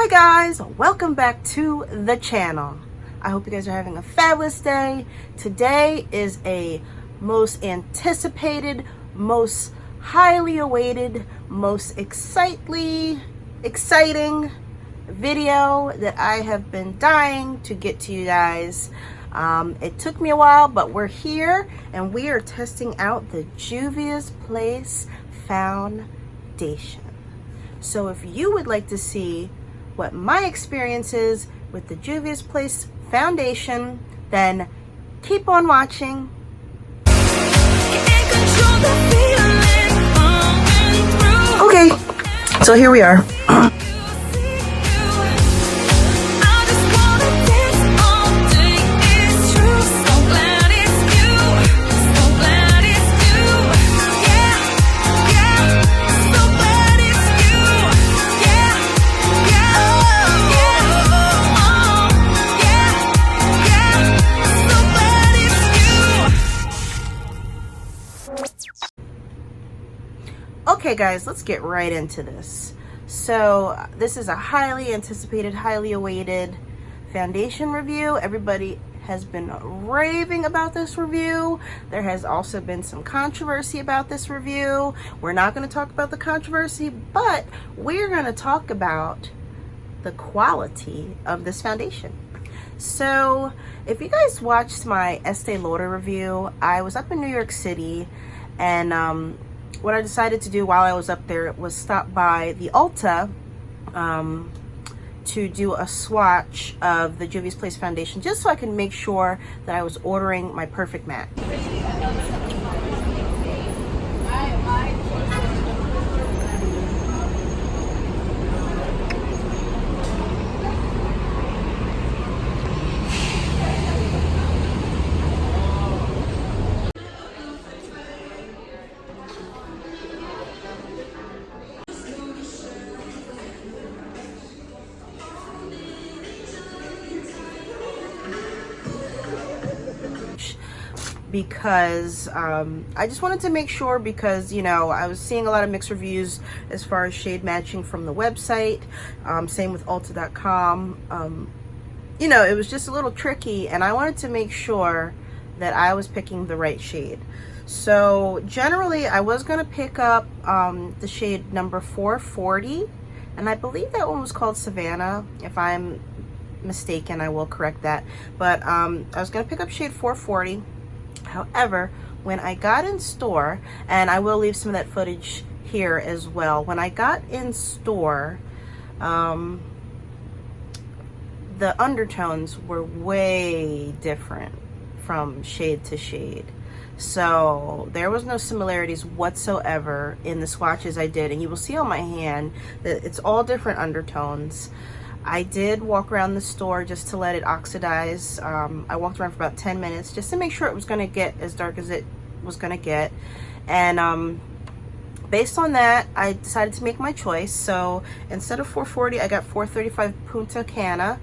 Hi guys, welcome back to the channel. I hope you guys are having a fabulous day. Today is a most anticipated, most highly awaited, most exciting video that I have been dying to get to you guys. It took me a while, but we're here and we are testing out the Juvia'S foundation. So if you would like to see what my experience is with the Juvia'S foundation, then keep on watching. Okay, so here we are. Okay guys, let's get right into this. So this is a highly anticipated, highly awaited foundation review. Everybody has been raving about this review. There has also been some controversy about this review. We're not going to talk about the controversy, but we're going to talk about the quality of this foundation. So if you guys watched my Estee Lauder review, I was up in New York City, and what I decided to do while I was up there was stop by the Ulta to do a swatch of the Juvia'S foundation, just so I can make sure that I was ordering my perfect match. Because I just wanted to make sure, because you know, I was seeing a lot of mixed reviews as far as shade matching from the website, same with ulta.com. You know, it was just a little tricky, and I wanted to make sure that I was picking the right shade. So generally I was going to pick up the shade number 440, and I believe that one was called Savannah. If I'm mistaken, I will correct that, but I was going to pick up shade 440. However, when I got in store, and I will leave some of that footage here as well, when I got in store, the undertones were way different from shade to shade. So there was no similarities whatsoever in the swatches I did, and you will see on my hand that it's all different undertones. I did walk around the store just to let it oxidize. I walked around for about 10 minutes just to make sure it was going to get as dark as it was going to get. And based on that, I decided to make my choice. So instead of 440, I got 435 Punta Cana,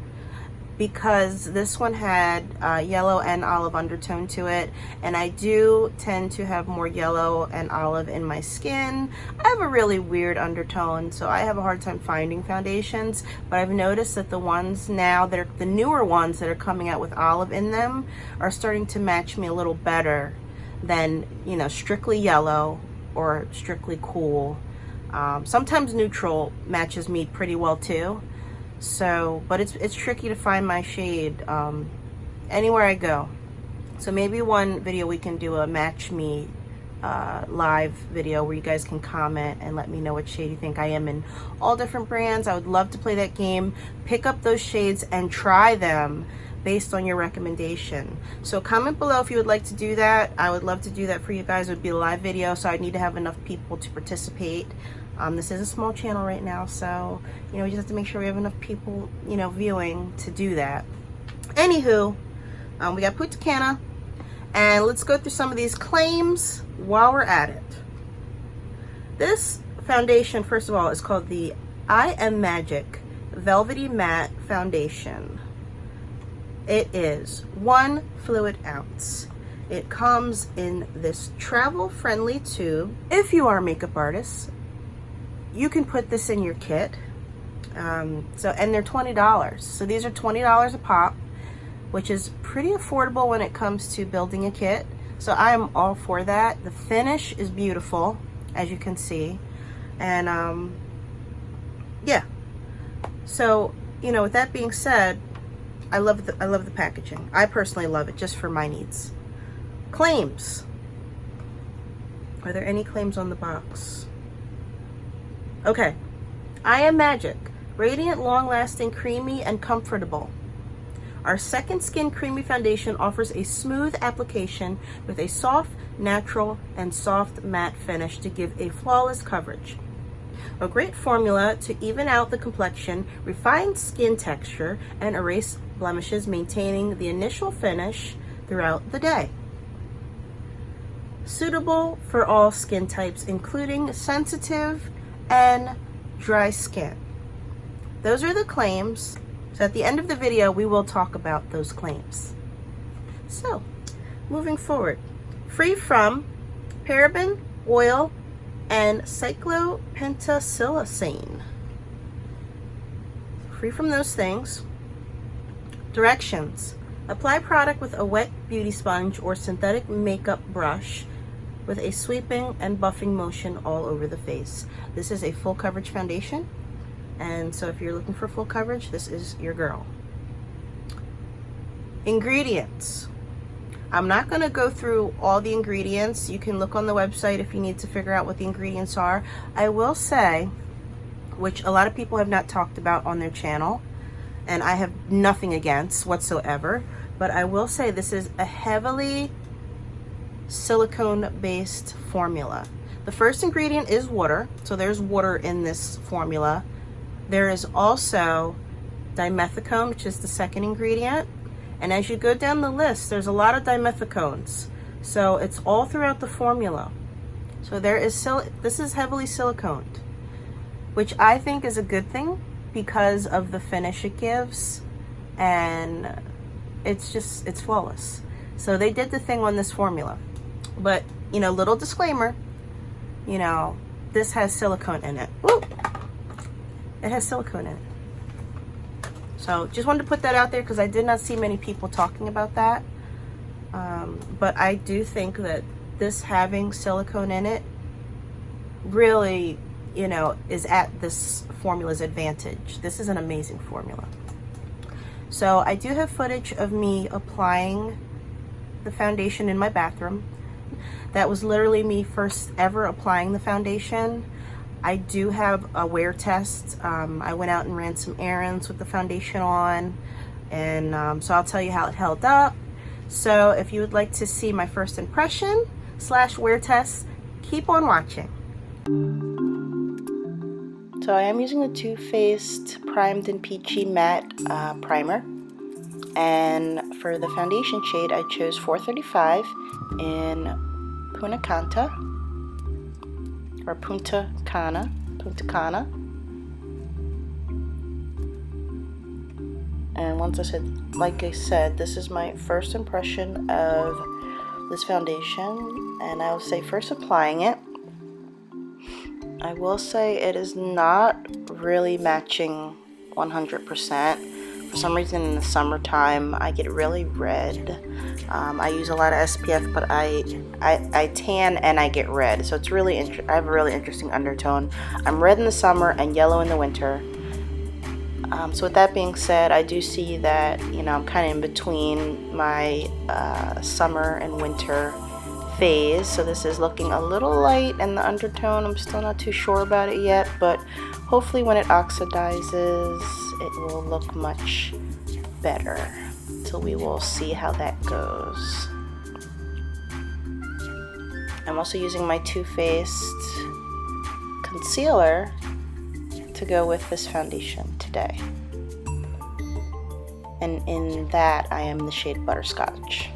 because this one had yellow and olive undertone to it, and I do tend to have more yellow and olive in my skin. I have a really weird undertone, so I have a hard time finding foundations, but I've noticed that the ones now that are the newer ones that are coming out with olive in them are starting to match me a little better than, you know, strictly yellow or strictly cool. Sometimes neutral matches me pretty well too. So, but it's tricky to find my shade anywhere I go. So maybe one video we can do a match me live video where you guys can comment and let me know what shade you think I am in all different brands. I would love to play that game, pick up those shades and try them based on your recommendation. So comment below if you would like to do that. I would love to do that for you guys. It would be a live video, so I need to have enough people to participate. This is a small channel right now, so you know, we just have to make sure we have enough people, you know, viewing to do that. Anywho, we got Punta Cana, and let's go through some of these claims while we're at it. This foundation, first of all, is called the I Am Magic Velvety Matte Foundation. It is 1 fluid ounce. It comes in this travel-friendly tube. If you are a makeup artist, you can put this in your kit. And they're $20. So these are $20 a pop, which is pretty affordable when it comes to building a kit. So I am all for that. The finish is beautiful, as you can see. And yeah. So, you know, with that being said, I love the packaging. I personally love it just for my needs. Claims. Are there any claims on the box? Okay. I am magic. Radiant, long-lasting, creamy, and comfortable. Our Second Skin Creamy Foundation offers a smooth application with a soft, natural, and soft matte finish to give a flawless coverage. A great formula to even out the complexion, refine skin texture, and erase blemishes, maintaining the initial finish throughout the day. Suitable for all skin types, including sensitive and dry skin. Those are the claims. So at the end of the video, we will talk about those claims. So, moving forward. Free from paraben, oil, and cyclopentasilicene. Free from those things. Directions. Apply product with a wet beauty sponge or synthetic makeup brush with a sweeping and buffing motion all over the face. This is a full coverage foundation. And so if you're looking for full coverage, this is your girl. Ingredients. I'm not going to go through all the ingredients. You can look on the website if you need to figure out what the ingredients are. I will say, which a lot of people have not talked about on their channel, and I have nothing against whatsoever, but I will say this is a heavily silicone-based formula. The first ingredient is water, so there's water in this formula. There is also dimethicone, which is the second ingredient. And as you go down the list, there's a lot of dimethicones. So it's all throughout the formula. So there is this is heavily siliconed, which I think is a good thing because of the finish it gives. And it's flawless. So they did the thing on this formula. But, you know, little disclaimer, you know, this has silicone in it. Woo! It has silicone in it. So just wanted to put that out there because I did not see many people talking about that. But I do think that this having silicone in it really, you know, is at this formula's advantage. This is an amazing formula. So I do have footage of me applying the foundation in my bathroom. That was literally me first ever applying the foundation. I do have a wear test. I went out and ran some errands with the foundation on, and so I'll tell you how it held up. So if you would like to see my first impression / wear test, keep on watching. So I am using the Too Faced Primed and Peachy Matte Primer, and for the foundation shade I chose 435 in Punta Cana. And once like I said, this is my first impression of this foundation, and I will say first applying it, I will say it is not really matching 100%. For some reason in the summertime I get really red. I use a lot of SPF, but I tan and I get red, so it's really I have a really interesting undertone. I'm red in the summer and yellow in the winter. So with that being said, I do see that, you know, I'm kind of in between my summer and winter phase. So this is looking a little light in the undertone. I'm still not too sure about it yet, but hopefully when it oxidizes, it will look much better. So we will see how that goes. I'm also using my Too Faced concealer to go with this foundation today. And in that, I am the shade Butterscotch.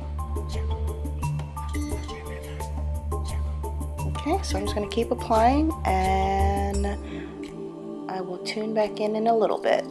Okay, so I'm just going to keep applying, and I will tune back in a little bit.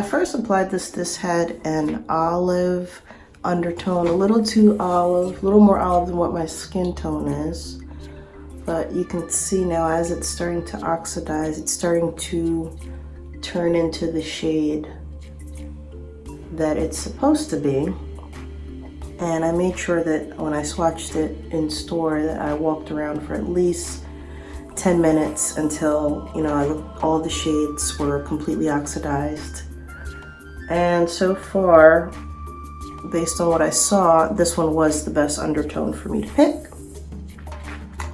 I first applied this had an olive undertone, a little too olive, a little more olive than what my skin tone is. But you can see now as it's starting to oxidize, it's starting to turn into the shade that it's supposed to be. And I made sure that when I swatched it in store that I walked around for at least 10 minutes until, you know, all the shades were completely oxidized. And so far, based on what I saw, this one was the best undertone for me to pick.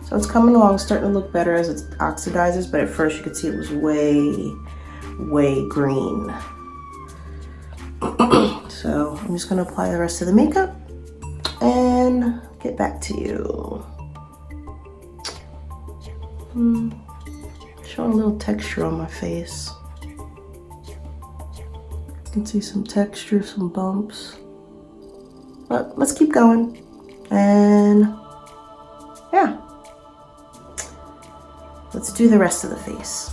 So it's coming along, starting to look better as it oxidizes, but at first you could see it was way green. So I'm just gonna apply the rest of the makeup and get back to you. Showing a little texture on my face. You can see some texture, some bumps. But let's keep going. And yeah. Let's do the rest of the face.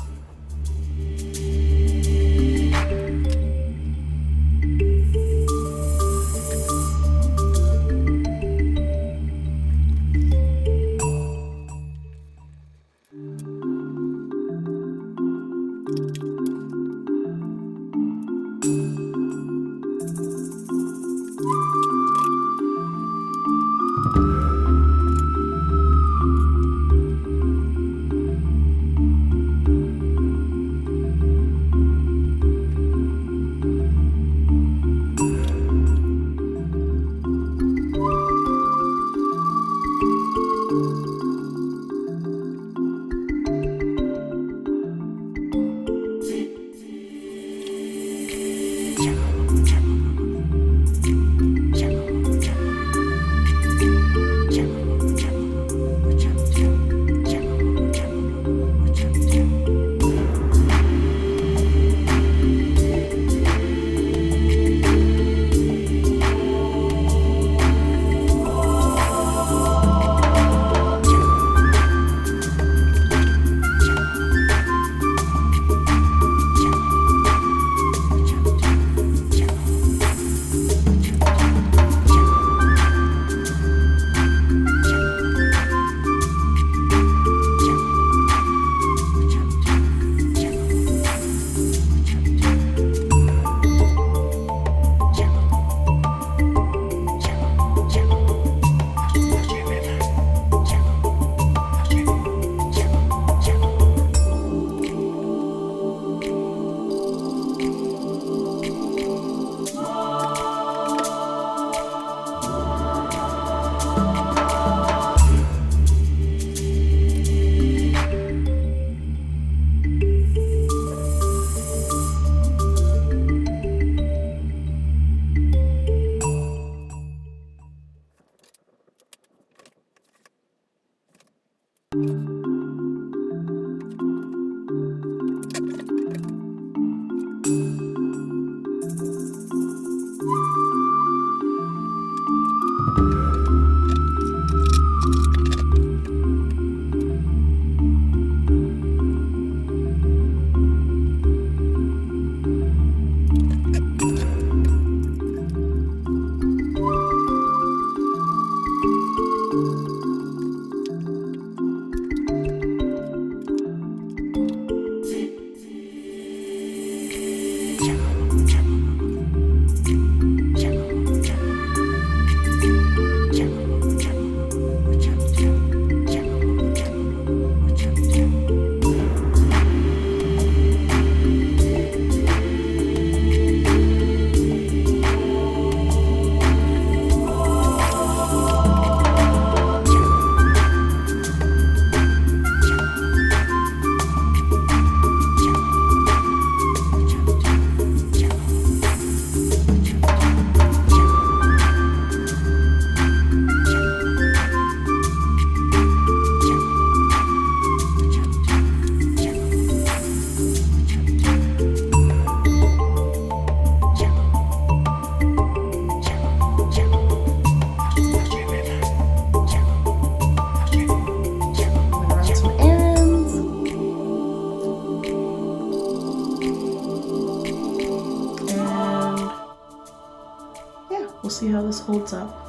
holds up.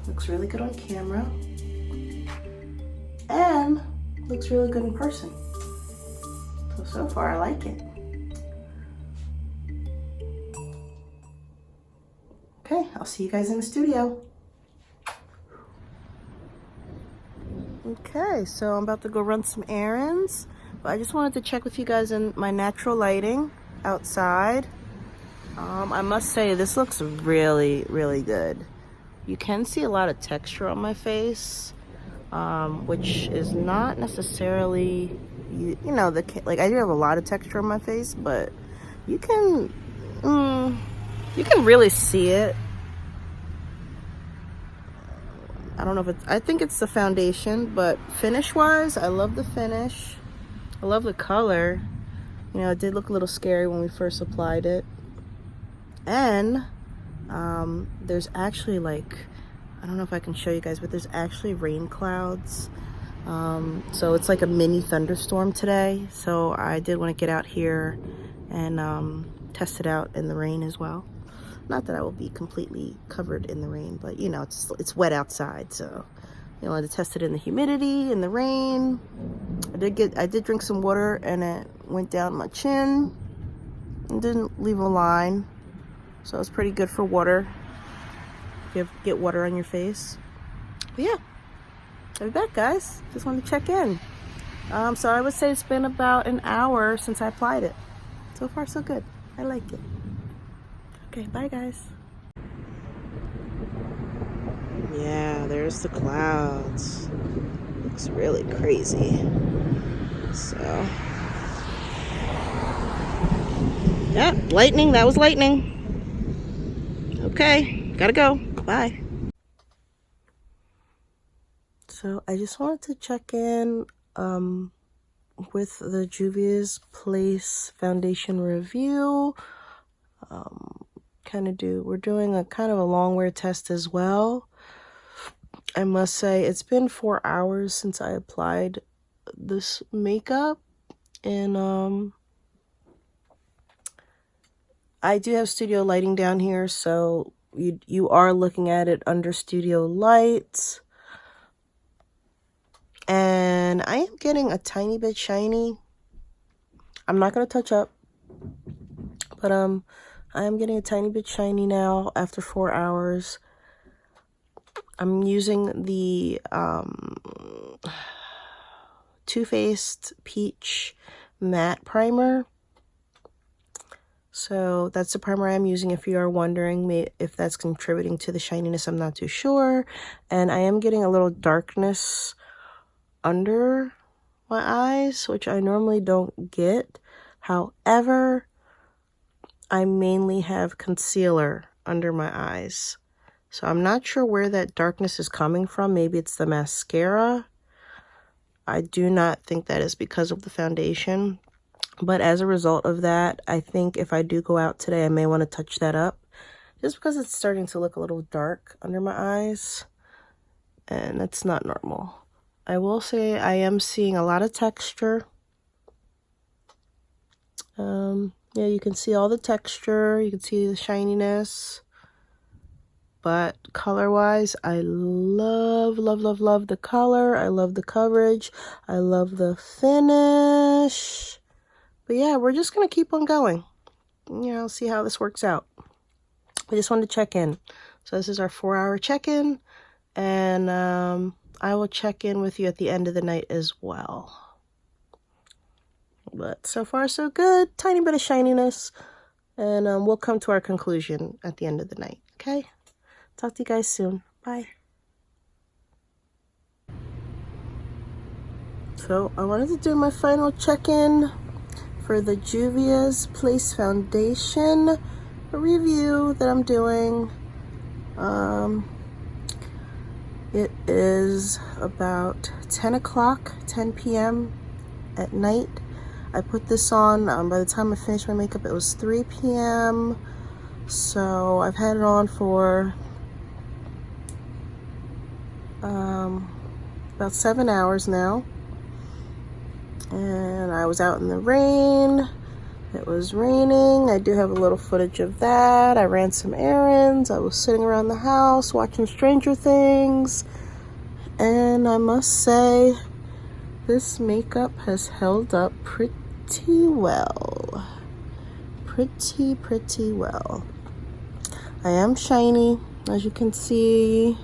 Looks really good on camera. And looks really good in person. So far I like it. Okay, I'll see you guys in the studio. Okay, so I'm about to go run some errands, but I just wanted to check with you guys in my natural lighting outside. I must say this looks really, really good. You can see a lot of texture on my face, which is not necessarily, you know, like I do have a lot of texture on my face, but you can really see it. I don't know if it's, I think it's the foundation, but finish wise, I love the finish. I love the color. You know, it did look a little scary when we first applied it. And there's actually, like, I don't know if I can show you guys, but there's actually rain clouds. So it's like a mini thunderstorm today. So I did want to get out here and test it out in the rain as well. Not that I will be completely covered in the rain, but you know, it's wet outside, so you know, I wanted to test it in the humidity, in the rain. I did drink some water, and it went down my chin and didn't leave a line, so it's pretty good for water. If you get water on your face. But yeah, I'll be back, guys. Just wanted to check in. So I would say it's been about an hour since I applied it. So far, so good. I like it. Okay, bye guys. Yeah, there's the clouds. Looks really crazy. So, yeah, lightning, that was lightning. Okay, gotta go, bye. So I just wanted to check in with the Juvia'S Place Foundation review. We're doing a kind of a long wear test as well. I must say it's been 4 hours since I applied this makeup, and I do have studio lighting down here, so you are looking at it under studio lights, and I am getting a tiny bit shiny. I'm not going to touch up, but I am getting a tiny bit shiny now after 4 hours. I'm using the Too Faced Peach Matte Primer. So that's the primer I'm using, if you are wondering if that's contributing to the shininess. I'm not too sure. And I am getting a little darkness under my eyes, which I normally don't get. However, I mainly have concealer under my eyes. So I'm not sure where that darkness is coming from. Maybe it's the mascara. I do not think that is because of the foundation. But as a result of that, I think if I do go out today, I may want to touch that up. Just because it's starting to look a little dark under my eyes. And that's not normal. I will say I am seeing a lot of texture. Yeah, you can see all the texture. You can see the shininess. But color-wise, I love, love, love, love the color. I love the coverage. I love the finish. But yeah, we're just going to keep on going. You know, see how this works out. I just wanted to check in. So this is our 4-hour check-in. And I will check in with you at the end of the night as well. But so far, so good. Tiny bit of shininess. And we'll come to our conclusion at the end of the night. Okay? Talk to you guys soon. Bye. So I wanted to do my final check-in for the Juvia'S Place Foundation review that I'm doing. It is about 10 p.m. at night. I put this on, by the time I finished my makeup, it was 3 p.m. So I've had it on for about 7 hours now. And I was out in the rain. It was raining. I do have a little footage of that. I ran some errands. I was sitting around the house watching Stranger Things. And I must say, this makeup has held up pretty well. Pretty well. I am shiny, as you can see.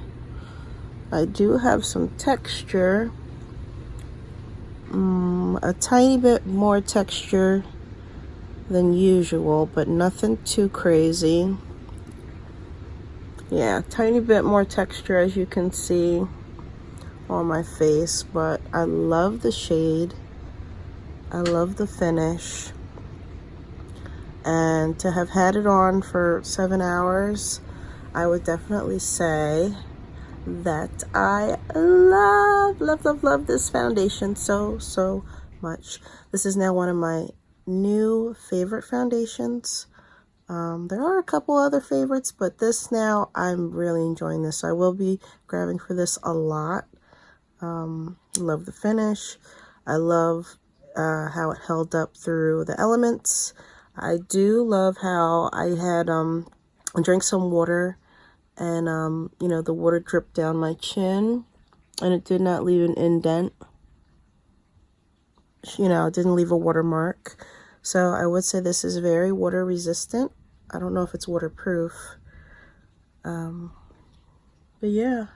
I do have some texture. A tiny bit more texture than usual, but nothing too crazy. Yeah, tiny bit more texture, as you can see on my face, but I love the shade. I love the finish. And to have had it on for 7 hours, I would definitely say that I love this foundation so much. This is now one of my new favorite foundations. There are a couple other favorites, but this now, I'm really enjoying this. So I will be grabbing for this a lot. Love the finish. I love how it held up through the elements. I do love how I had I drank some water, and you know, the water dripped down my chin, and it did not leave an indent. You know, it didn't leave a watermark. So I would say this is very water resistant. I don't know if it's waterproof. But yeah,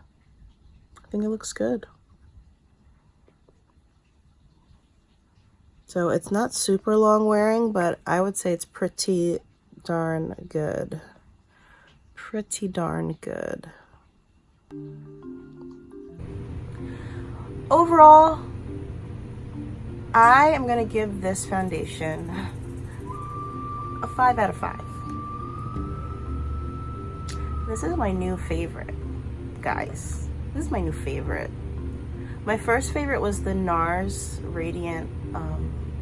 I think it looks good. So it's not super long wearing, but I would say it's pretty darn good. Pretty darn good. Overall, I am going to give this foundation a 5 out of 5. This is my new favorite, guys. This is my new favorite. My first favorite was the NARS Radiant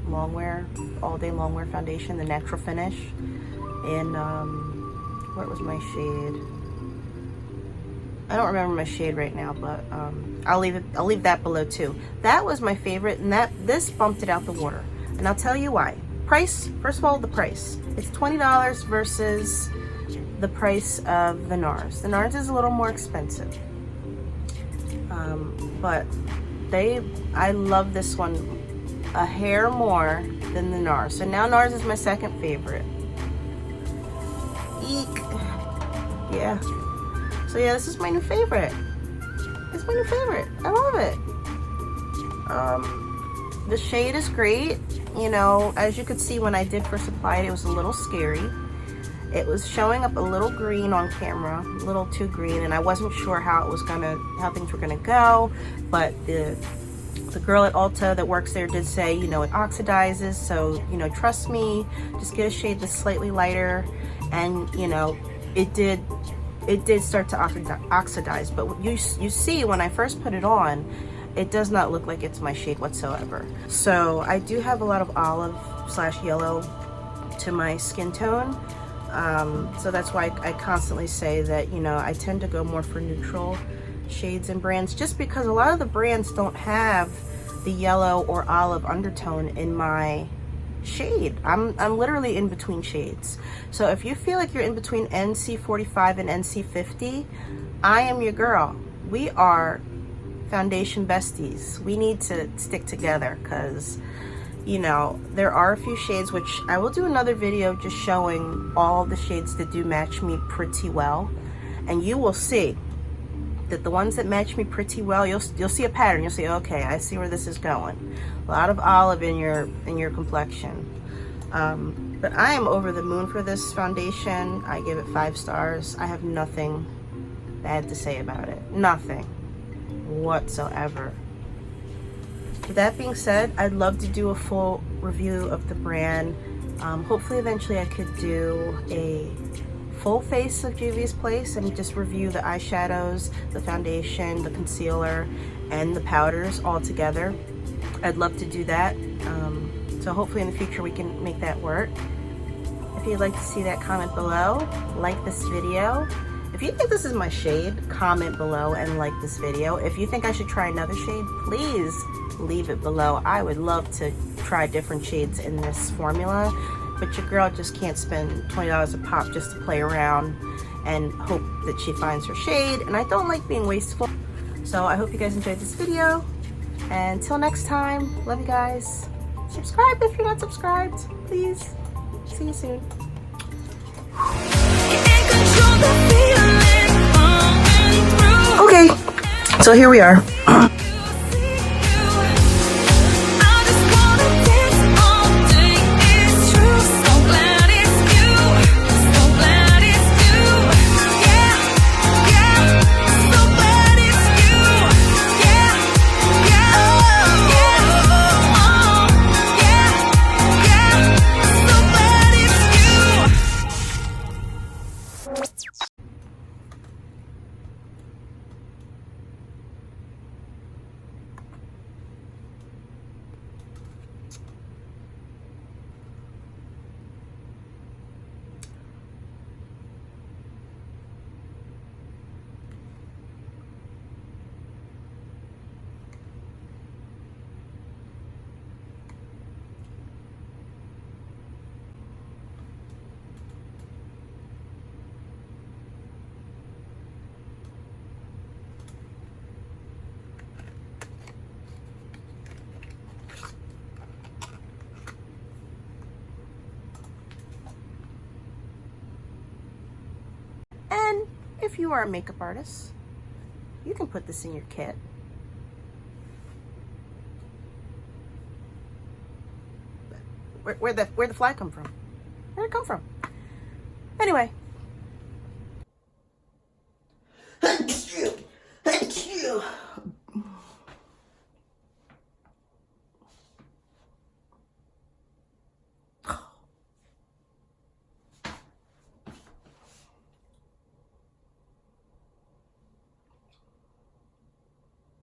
Longwear, All Day Longwear Foundation, the natural finish. And what was my shade? I don't remember my shade right now, but I'll leave that below too. That was my favorite, and this bumped it out the water. And I'll tell you why. Price, first of all, the price. It's $20 versus the price of the NARS. The NARS is a little more expensive. But I love this one a hair more than the NARS. So now NARS is my second favorite. Eek. Yeah. So yeah, this is my new favorite. It's my new favorite. I love it. The shade is great. You know, as you could see when I did first apply it, it was a little scary. It was showing up a little green on camera, a little too green, and I wasn't sure how things were gonna go. But the girl at Ulta that works there did say, you know, it oxidizes, so, you know, trust me, just get a shade that's slightly lighter. And, you know, it did start to oxidize, but you see when I first put it on, it does not look like it's my shade whatsoever. So I do have a lot of olive/yellow to my skin tone. So that's why I constantly say that, you know, I tend to go more for neutral shades and brands, just because a lot of the brands don't have the yellow or olive undertone in my shade. I'm literally in between shades. So if you feel like you're in between NC45 and NC50, I am your girl. We are foundation besties. We need to stick together, because, you know, there are a few shades, which I will do another video just showing all the shades that do match me pretty well, and you will see that the ones that match me pretty well, you'll see a pattern. You'll say, okay, I see where this is going. A lot of olive in your complexion. But I am over the moon for this foundation. I give it 5 stars. I have nothing bad to say about it. Nothing whatsoever. With that being said, I'd love to do a full review of the brand. Hopefully eventually I could do a full face of Juvia'S Place and just review the eyeshadows, the foundation, the concealer, and the powders all together. I'd love to do that. So hopefully in the future we can make that work. If you'd like to see that, comment below, like this video. If you think this is my shade, comment below and like this video. If you think I should try another shade, please leave it below. I would love to try different shades in this formula, but your girl just can't spend $20 a pop just to play around and hope that she finds her shade. And I don't like being wasteful. So I hope you guys enjoyed this video. And until next time, love you guys. Subscribe if you're not subscribed, please. See you soon. Okay, so here we are. And if you are a makeup artist, you can put this in your kit. Where'd the fly come from? Where'd it come from? Anyway. Thank you.